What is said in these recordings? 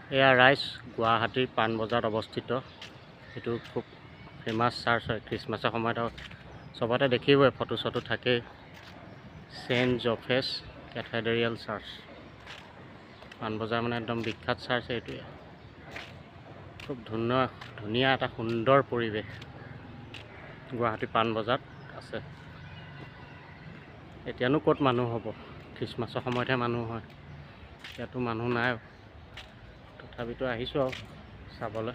এয়া ৰাইজ গুৱাহাটীৰ পাণবজাৰত অৱস্থিত। এইটো খুব ফেমাছ চাৰ্চ হয় খ্ৰীষ্টমাছৰ সময়ত। চবতে দেখিবই ফটো চটো থাকেই। চেণ্ট জফেছ কেথেড্ৰেল চাৰ্চ, পাণবজাৰ মানে একদম বিখ্যাত চাৰ্চ এইটোৱে। খুব ধুনীয়া এটা সুন্দৰ পৰিৱেশ গুৱাহাটী পাণবজাৰত আছে। এতিয়ানো ক'ত মানুহ হ'ব, খ্ৰীষ্টমাছৰ সময়তহে মানুহ হয়। ইয়াতো মানুহ নাই, তথাপিতো আহিছোঁ আৰু চাবলৈ।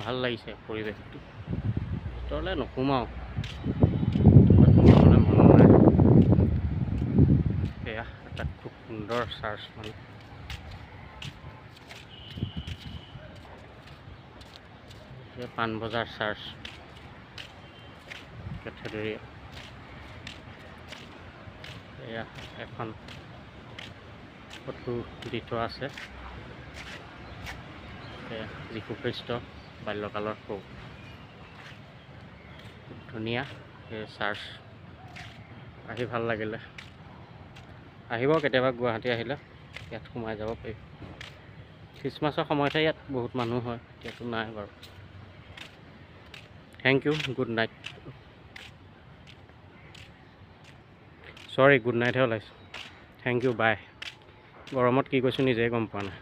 ভাল লাগিছে পৰিৱেশটো। ভিতৰলৈ নোসোমাওঁ, সোমাবলৈ মন নাই। এয়া এটা খুব সুন্দৰ চাৰ্চ মানে। Panbazar church cathedral. এয়া এখন ফটো দি থোৱা আছে। এয়া যীশুখ্ৰীষ্ট বাল্যকালৰ খুব ধুনীয়া এই চাৰ্চ। আহি ভাল লাগিলে। আহিব কেতিয়াবা গুৱাহাটী আহিলে, ইয়াত সোমাই যাব পাৰি। খ্ৰীষ্টমাছৰ সময়তহে ইয়াত বহুত মানুহ হয়, এতিয়াতো নাই বাৰু। Thank you, good night. Sorry, good নাইটহে ওলাইছোঁ। Thank you, bye. গৰমত কি কৈছোঁ নিজেই গম পোৱা নাই।